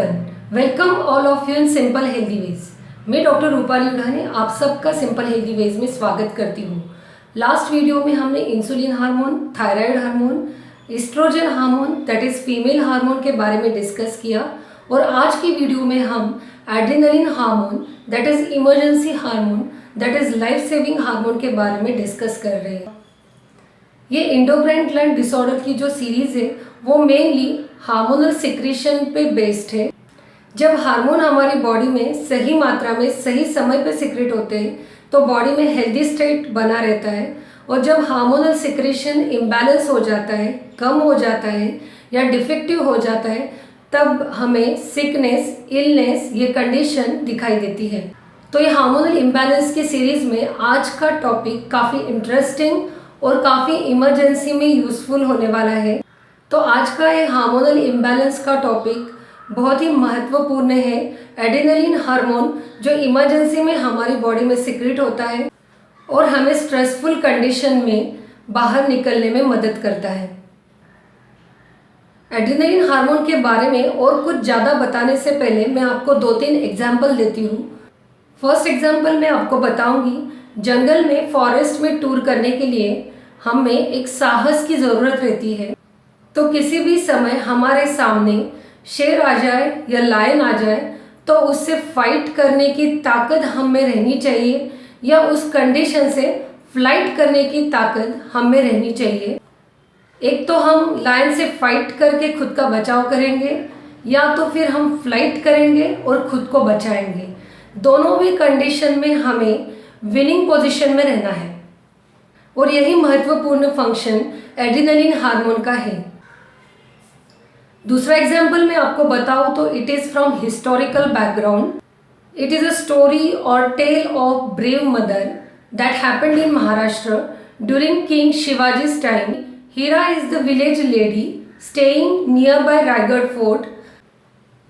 Everyone, welcome all of you in simple healthy veg. मैं doctor Rupali Udane आप सबका simple healthy veg में स्वागत करती हूँ। लास्ट वीडियो में हमने insulin hormone, thyroid hormone, estrogen hormone that is female hormone के बारे में डिस्कस किया और आज की वीडियो में हम adrenaline hormone that is emergency hormone that is life saving hormone के बारे में डिस्कस कर रहे हैं। ये एंडोक्राइन ग्लैंड डिसऑर्डर की जो सीरीज़ है वो मेनली हार्मोनल सिक्रीशन पे बेस्ड है। जब हार्मोन हमारी बॉडी में सही मात्रा में सही समय पे सिक्रेट होते हैं तो बॉडी में हेल्दी स्टेट बना रहता है, और जब हार्मोनल सिक्रेशन इम्बैलेंस हो जाता है, कम हो जाता है या डिफेक्टिव हो जाता है, तब हमें सिकनेस, इलनेस ये कंडीशन दिखाई देती है। तो ये हार्मोनल इम्बैलेंस की सीरीज़ में आज का टॉपिक काफ़ी इंटरेस्टिंग और काफ़ी इमरजेंसी में यूज़फुल होने वाला है। तो आज का ये हार्मोनल इम्बैलेंस का टॉपिक बहुत ही महत्वपूर्ण है। एड्रेनलिन हार्मोन जो इमरजेंसी में हमारी बॉडी में सिक्रेट होता है और हमें स्ट्रेसफुल कंडीशन में बाहर निकलने में मदद करता है। एड्रेनलिन हार्मोन के बारे में और कुछ ज़्यादा बताने से पहले मैं आपको 2-3 एग्जाम्पल देती हूँ। फर्स्ट एग्जाम्पल मैं आपको बताऊँगी, जंगल में, फॉरेस्ट में टूर करने के लिए हमें एक साहस की ज़रूरत रहती है। तो किसी भी समय हमारे सामने शेर आ जाए या लायन आ जाए तो उससे फाइट करने की ताकत हम में रहनी चाहिए, या उस कंडीशन से फ्लाइट करने की ताकत हम में रहनी चाहिए। एक तो हम लायन से फाइट करके खुद का बचाव करेंगे, या तो फिर हम फ्लाइट करेंगे और खुद को बचाएंगे। दोनों भी कंडीशन में हमें विनिंग पोजीशन में रहना है, और यही महत्वपूर्ण फंक्शन एड्रेनलिन हार्मोन का है। दूसरा एग्जाम्पल मैं आपको बताऊं तो it is from historical background. It is a story or tale of brave mother that happened in Maharashtra during king Shivaji's time. Hira is the village lady staying near by Raigad fort,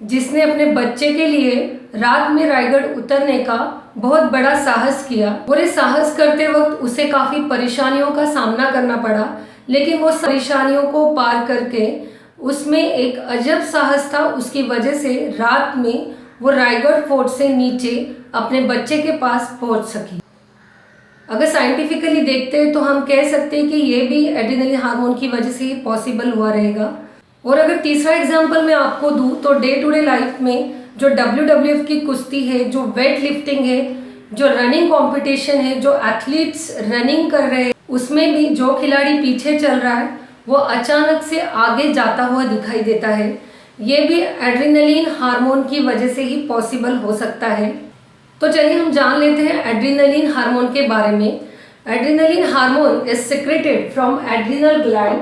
जिसने अपने बच्चे के लिए रात में रायगढ़ उतरने का बहुत बड़ा साहस किया। और ये साहस करते वक्त उसे काफ़ी परेशानियों का सामना करना पड़ा, लेकिन वो परेशानियों को पार करके उसमें एक अजब साहस था। उसकी वजह से रात में वो रायगढ़ फोर्ट से नीचे अपने बच्चे के पास पहुंच सकी। अगर साइंटिफिकली देखते हैं तो हम कह सकते हैं कि ये भी एड्रेनलिन हार्मोन की वजह से ही पॉसिबल हुआ रहेगा। और अगर तीसरा एग्जांपल मैं आपको दूं तो डे टू डे लाइफ में जो WWF की कुश्ती है, जो वेट लिफ्टिंग है, जो रनिंग कॉम्पिटिशन है, जो एथलीट्स रनिंग कर रहे हैं, उसमें भी जो खिलाड़ी पीछे चल रहा है वो अचानक से आगे जाता हुआ दिखाई देता है। ये भी एड्रेनलिन हार्मोन की वजह से ही पॉसिबल हो सकता है। तो चलिए हम जान लेते हैं एड्रेनलिन हार्मोन के बारे में। Adrenaline hormone is secreted from adrenal gland.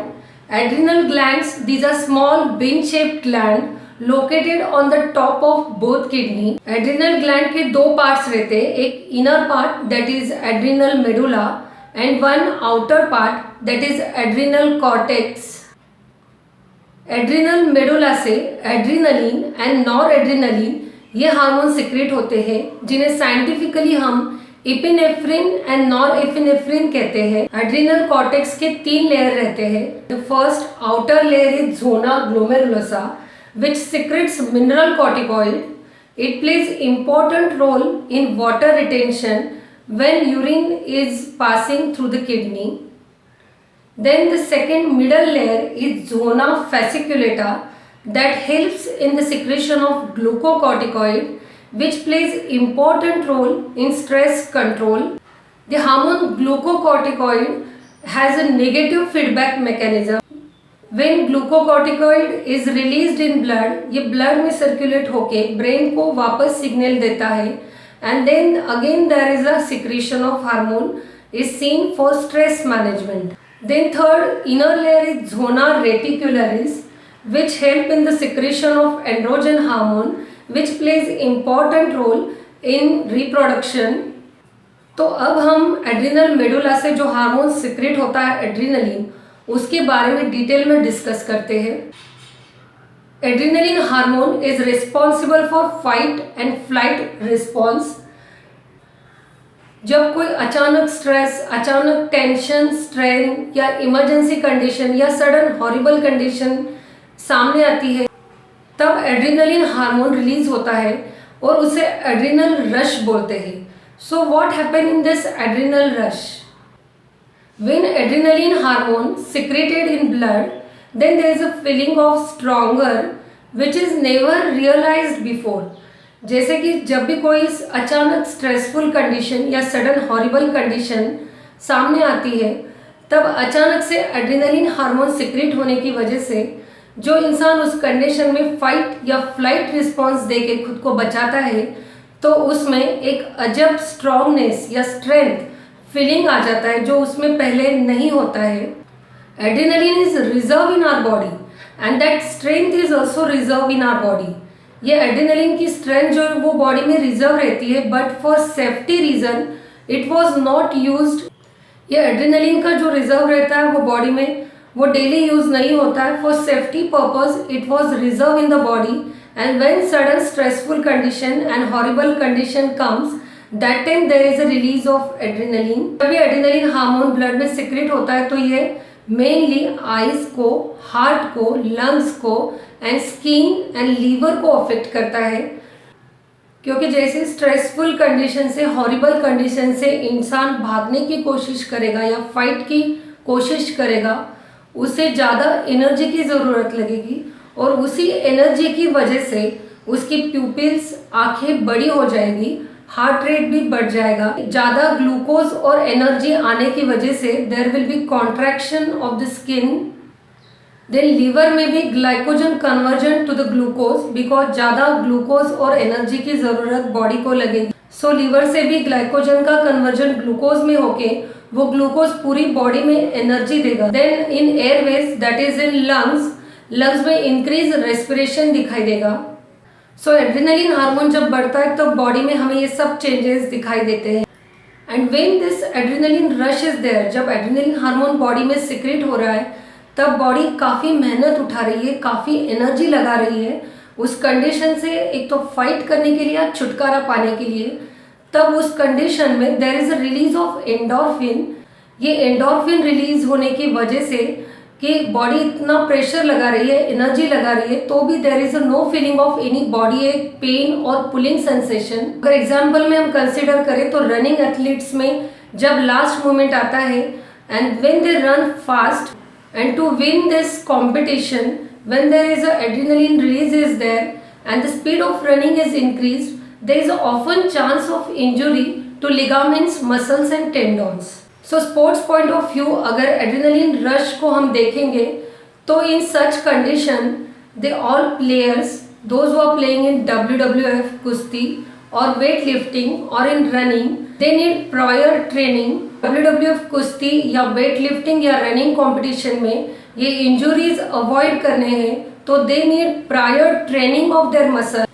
Adrenal glands, these are small bean shaped gland located on the top of both kidney. Adrenal gland के 2 पार्ट्स रहते हैं, एक inner part that is adrenal medulla and one outer part that is adrenal cortex. Adrenal medulla से adrenaline and noradrenaline ये hormone secrete होते हैं, जिन्हें scientifically हम एपिनेफ्रिन एंड नॉरएपिनेफ्रिन कहते हैं। एड्रिनल कॉर्टेक्स के 3 लेयर रहते हैं। The first outer layer is zona glomerulosa which secretes mineral corticoid. It plays important role in water retention when urine is passing through the kidney. Then the second middle layer is zona fasciculata that helps in the secretion of glucocorticoid, which plays important role in stress control. The hormone glucocorticoid has a negative feedback mechanism. When glucocorticoid is released in blood, ये blood में circulate होके brain को वापस signal देता है, and then again there is a secretion of hormone is seen for stress management. Then third inner layer is zona reticularis which help in the secretion of androgen hormone which plays important role in reproduction. तो अब हम adrenal medulla से जो hormone secrete होता है adrenaline, उसके बारे में डिटेल में डिस्कस करते हैं। Adrenaline hormone is responsible for fight and flight response. जब कोई अचानक स्ट्रेस, अचानक टेंशन, स्ट्रेन या इमरजेंसी कंडीशन या सडन हॉरिबल कंडीशन सामने आती है तब एड्रेनलिन हार्मोन रिलीज होता है और उसे एड्रिनल रश बोलते हैं। So what happen in this adrenal rush? When adrenaline hormone secreted in blood, then there is a feeling of stronger which is never realized before. जैसे कि जब भी कोई अचानक स्ट्रेसफुल कंडीशन या सडन हॉरिबल कंडीशन सामने आती है, तब अचानक से एड्रेनलिन हार्मोन सिक्रेट होने की वजह से जो इंसान उस कंडीशन में फाइट या फ्लाइट रिस्पॉन्स दे के खुद को बचाता है, तो उसमें एक अजब स्ट्रॉन्गनेस या स्ट्रेंथ फीलिंग आ जाता है जो उसमें पहले नहीं होता है। Adrenaline is reserve in our body and that strength is also reserve in our body. ये एड्रेनलिन की स्ट्रेंथ जो है वो बॉडी में रिजर्व रहती है, but for safety reason it was not used. ये एड्रेनलिन का जो रिजर्व रहता है वो बॉडी में वो डेली यूज नहीं होता है। For safety purpose it was reserve in the body and when sudden stressful condition and horrible condition comes, that time there is a release of adrenaline. जब ये एड्रेनलिन हार्मोन ब्लड में secrete होता है तो ये मेनली आईज को, heart को, lungs को एंड स्किन एंड लीवर को अफेक्ट करता है, क्योंकि जैसे स्ट्रेसफुल कंडीशन से, हॉरिबल कंडीशन से इंसान भागने की कोशिश करेगा या फाइट की कोशिश करेगा, उसे ज़्यादा एनर्जी की ज़रूरत लगेगी और उसी एनर्जी की वजह से उसकी प्यूपिल्स, आंखें बड़ी हो जाएगी, हार्ट रेट भी बढ़ जाएगा। ज़्यादा ग्लूकोज और एनर्जी आने की वजह से there will be contraction of the skin. Then liver में भी glycogen conversion to the glucose, because ज़्यादा ग्लूकोज और एनर्जी की ज़रूरत बॉडी को लगेगी। सो लीवर से भी ग्लाइकोजन का कन्वर्जन ग्लूकोज में होके वो ग्लूकोज पूरी बॉडी में एनर्जी देगा। Then in airways that is in lungs, lungs में इंक्रीज रेस्पिरेशन दिखाई देगा। सो एड्रेनलिन हार्मोन जब बढ़ता है तो बॉडी में हमें ये सब चेंजेस दिखाई देते हैं। And when this adrenaline rush is there, जब एड्रेनलिन हार्मोन बॉडी में सिक्रेट हो रहा है तब बॉडी काफ़ी मेहनत उठा रही है, काफ़ी एनर्जी लगा रही है उस कंडीशन से, एक तो फाइट करने के लिए या छुटकारा पाने के लिए। तब उस कंडीशन में there is a release of endorphin. ये एंडोर्फिन रिलीज होने की वजह से कि बॉडी इतना प्रेशर लगा रही है, एनर्जी लगा रही है, तो भी there is a no feeling of any body ache pain और पुलिंग सेंसेशन। अगर एग्जांपल में हम कंसिडर करें तो रनिंग एथलीट्स में जब लास्ट मोमेंट आता है and when they run fast and to win this competition, when there is a adrenaline release is there and the speed of running is increased, there is often chance of injury to ligaments, muscles and tendons. So sports point of view अगर adrenaline rush को हम देखेंगे तो in such condition they all players, those who are playing इन WWF कुश्ती और weight lifting और इन running, they need prior training. WWF कुश्ती या वेट लिफ्टिंग या रनिंग कॉम्पिटिशन में ये इंजुरीज अवॉइड करने हैं तो they need prior training of their muscle.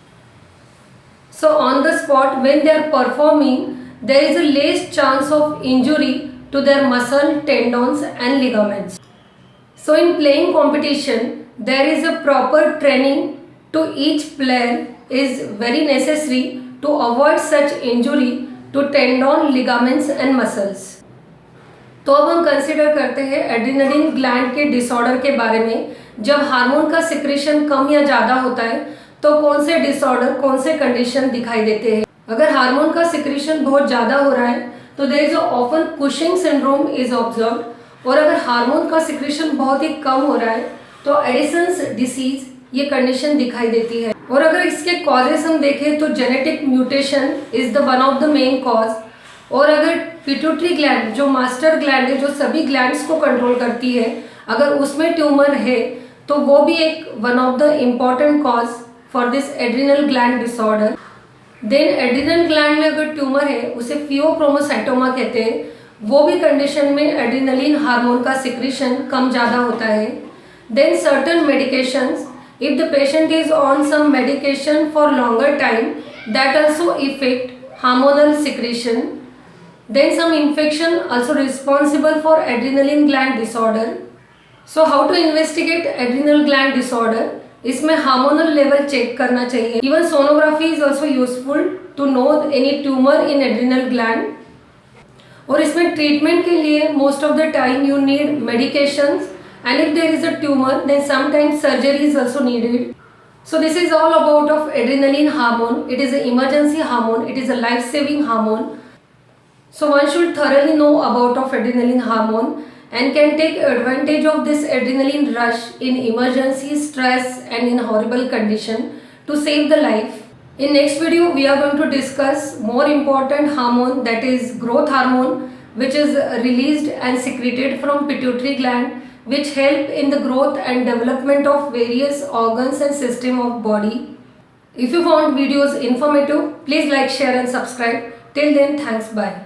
So on the spot when they are performing there is a less chance of injury to their muscle, tendons and ligaments. So in playing competition there is a proper training to each player is very necessary to avoid such injury to tendon, ligaments and muscles. तो अब हम consider करते हैं adrenaline gland के disorder के बारे में। जब हार्मोन का सिक्रेशन कम या ज़्यादा होता है तो कौन से डिसऑर्डर, कौन से कंडीशन दिखाई देते हैं। अगर हार्मोन का सिक्रेशन बहुत ज़्यादा हो रहा है तो there is often Cushing syndrome is observed, और अगर हार्मोन का सिक्रेशन बहुत ही कम हो रहा है तो एडिसन्स डिसीज ये कंडीशन दिखाई देती है। और अगर इसके कॉजेस हम देखें तो genetic mutation is the one of the main cause, और अगर पिट्यूटरी ग्लैंड जो मास्टर ग्लैंड है जो सभी ग्लैंड्स को कंट्रोल करती है, अगर उसमें ट्यूमर है तो वो भी एक one of the important cause for this adrenal gland disorder. Then adrenal gland में अगर ट्यूमर है उसे फियोक्रोमोसाइटोमा कहते हैं, वो भी कंडीशन में एड्रेनलिन हार्मोन का सिक्रेशन कम ज़्यादा होता है। Then certain medications, if the patient is on some medication for longer time that also effect hormonal secretion. Then some infection also responsible for adrenaline gland disorder. So how to investigate adrenal gland disorder, इसमें hormonal level check करना चाहिए। Even sonography is also useful to know any tumour in adrenal gland. और इसमें treatment के लिए most of the time you need medications and if there is a tumour then sometimes surgery is also needed. So this is all about of adrenaline hormone. It is an emergency hormone. It is a life-saving hormone. So one should thoroughly know about of adrenaline hormone and can take advantage of this adrenaline rush in emergency, stress and in horrible condition to save the life. In next video we are going to discuss more important hormone, that is growth hormone, which is released and secreted from pituitary gland, which help in the growth and development of various organs and system of body. If you found videos informative, please like, share and subscribe. Till then, thanks, bye.